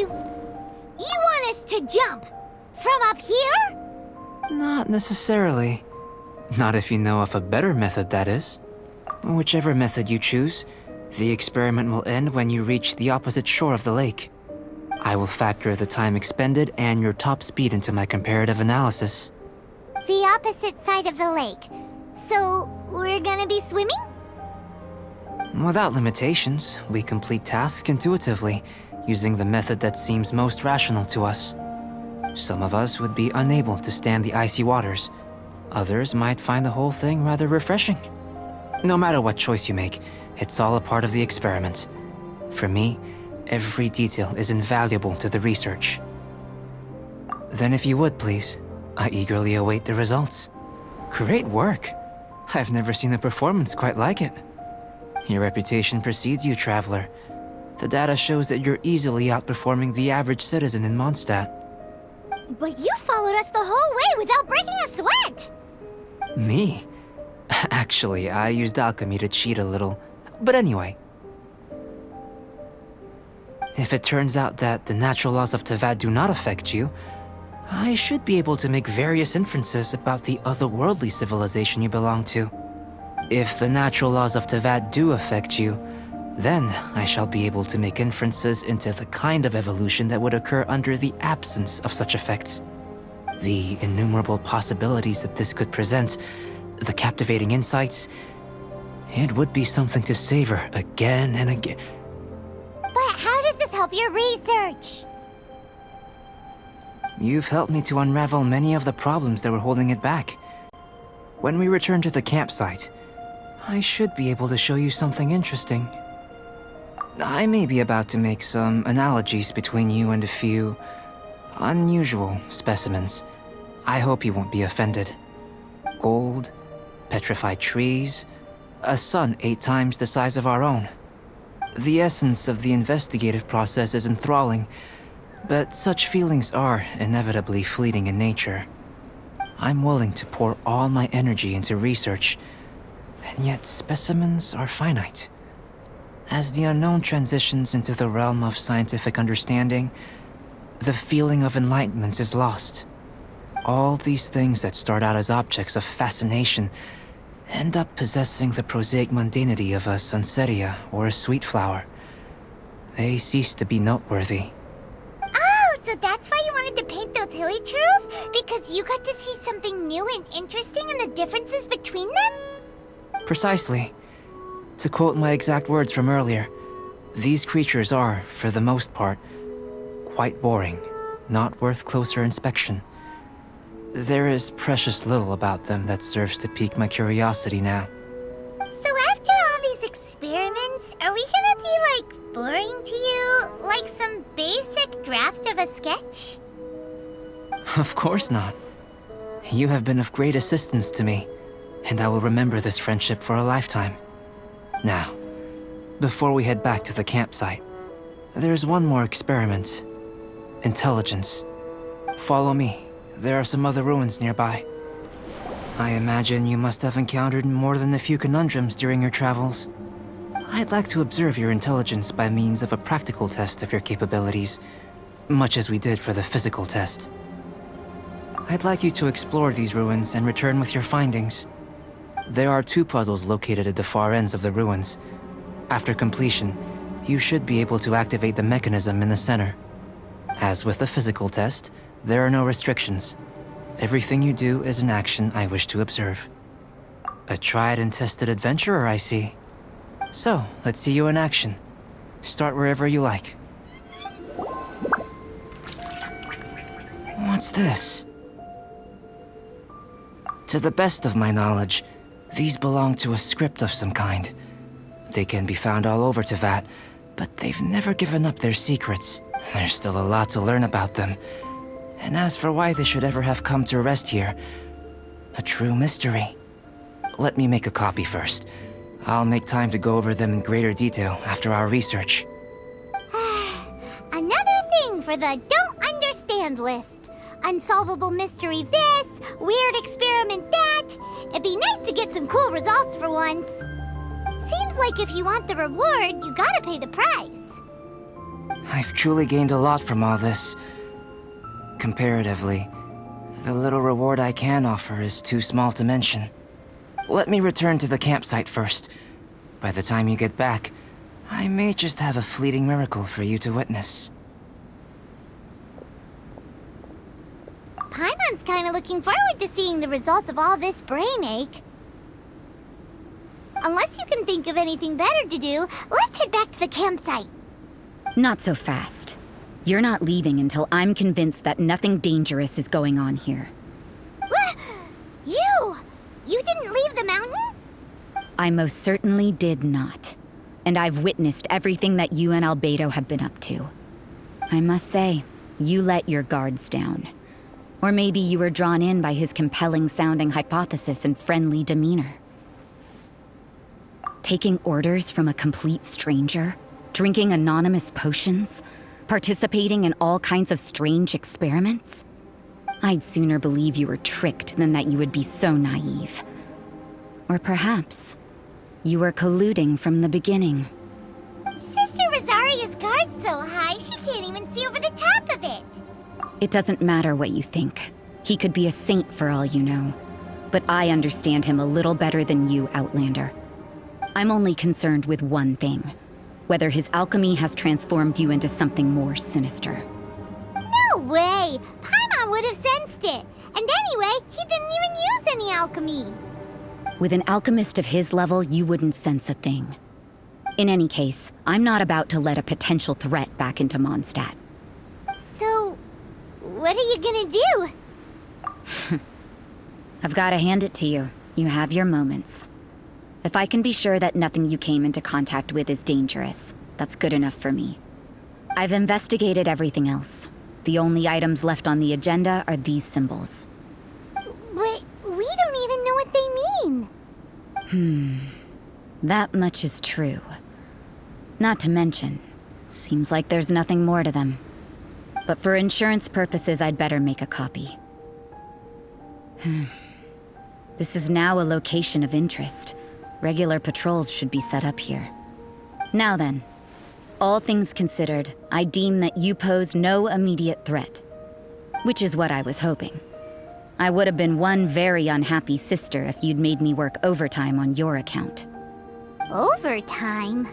You want us to jump? From up here? Not necessarily. Not if you know of a better method, that is. Whichever method you choose, the experiment will end when you reach the opposite shore of the lake. I will factor the time expended and your top speed into my comparative analysis. The opposite side of the lake. So, we're gonna be swimming? Without limitations, we complete tasks intuitively, using the method that seems most rational to us. Some of us would be unable to stand the icy waters. Others might find the whole thing rather refreshing. No matter what choice you make, it's all a part of the experiment. For me, every detail is invaluable to the research. Then if you would, please, I eagerly await the results. Great work! I've never seen a performance quite like it. Your reputation precedes you, traveler. The data shows that you're easily outperforming the average citizen in Mondstadt. But you followed us the whole way without breaking a sweat! Me? Actually, I used alchemy to cheat a little. But anyway. If it turns out that the natural laws of Teyvat do not affect you, I should be able to make various inferences about the otherworldly civilization you belong to. If the natural laws of Teyvat do affect you, then I shall be able to make inferences into the kind of evolution that would occur under the absence of such effects. The innumerable possibilities that this could present, the captivating insights, it would be something to savor again and again. But how does this help your research? You've helped me to unravel many of the problems that were holding it back. When we return to the campsite, I should be able to show you something interesting. I may be about to make some analogies between you and a few unusual specimens. I hope you won't be offended. Gold, petrified trees, a sun 8 times the size of our own. The essence of the investigative process is enthralling, but such feelings are inevitably fleeting in nature. I'm willing to pour all my energy into research, and yet specimens are finite. As the unknown transitions into the realm of scientific understanding, the feeling of enlightenment is lost. All these things that start out as objects of fascination end up possessing the prosaic mundanity of a sunsetia or a sweet flower. They cease to be noteworthy. Oh, so that's why you wanted to paint those hilly turtles? Because you got to see something new and interesting in the differences between them? Precisely. To quote my exact words from earlier, these creatures are, for the most part, quite boring, not worth closer inspection. There is precious little about them that serves to pique my curiosity now. So after all these experiments, are we gonna be, like, boring to you? Like some basic draft of a sketch? Of course not. You have been of great assistance to me, and I will remember this friendship for a lifetime. Now, before we head back to the campsite, there's one more experiment. Intelligence. Follow me. There are some other ruins nearby. I imagine you must have encountered more than a few conundrums during your travels. I'd like to observe your intelligence by means of a practical test of your capabilities, much as we did for the physical test. I'd like you to explore these ruins and return with your findings. There are 2 puzzles located at the far ends of the ruins. After completion, you should be able to activate the mechanism in the center. As with the physical test, there are no restrictions. Everything you do is an action I wish to observe. A tried and tested adventurer, I see. So, let's see you in action. Start wherever you like. What's this? To the best of my knowledge, these belong to a script of some kind. They can be found all over Teyvat, but they've never given up their secrets. There's still a lot to learn about them. And as for why they should ever have come to rest here, a true mystery. Let me make a copy first. I'll make time to go over them in greater detail after our research. Another thing for the don't understand list. Unsolvable mystery this, weird experiment that. It'd be nice to get some cool results for once. Seems like if you want the reward, you gotta pay the price. I've truly gained a lot from all this. Comparatively, the little reward I can offer is too small to mention. Let me return to the campsite first. By the time you get back, I may just have a fleeting miracle for you to witness. Paimon's kinda looking forward to seeing the result of all this brain ache. Unless you can think of anything better to do, let's head back to the campsite. Not so fast. You're not leaving until I'm convinced that nothing dangerous is going on here. You didn't leave the mountain? I most certainly did not. And I've witnessed everything that you and Albedo have been up to. I must say, you let your guards down. Or maybe you were drawn in by his compelling-sounding hypothesis and friendly demeanor. Taking orders from a complete stranger, drinking anonymous potions, participating in all kinds of strange experiments? I'd sooner believe you were tricked than that you would be so naive. Or perhaps, you were colluding from the beginning. Sister Rosaria's guard's so high, she can't even see over the top of it. It doesn't matter what you think. He could be a saint for all you know. But I understand him a little better than you, Outlander. I'm only concerned with one thing. Whether his alchemy has transformed you into something more sinister. No way! Paimon would have sensed it. And anyway, he didn't even use any alchemy. With an alchemist of his level, you wouldn't sense a thing. In any case, I'm not about to let a potential threat back into Mondstadt. So, what are you gonna do? I've got to hand it to you. You have your moments. If I can be sure that nothing you came into contact with is dangerous, that's good enough for me. I've investigated everything else. The only items left on the agenda are these symbols. But we don't even know what they mean. That much is true. Not to mention, seems like there's nothing more to them. But for insurance purposes, I'd better make a copy. This is now a location of interest. Regular patrols should be set up here. Now then, all things considered, I deem that you pose no immediate threat. Which is what I was hoping. I would have been one very unhappy sister if you'd made me work overtime on your account. Overtime?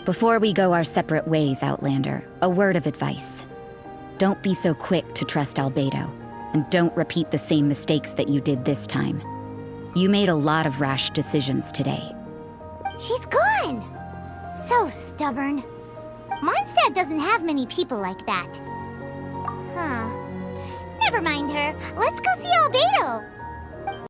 Before we go our separate ways, Outlander, a word of advice. Don't be so quick to trust Albedo, and don't repeat the same mistakes that you did this time. You made a lot of rash decisions today. She's gone! So stubborn. Mondstadt doesn't have many people like that. Huh. Never mind her. Let's go see Albedo.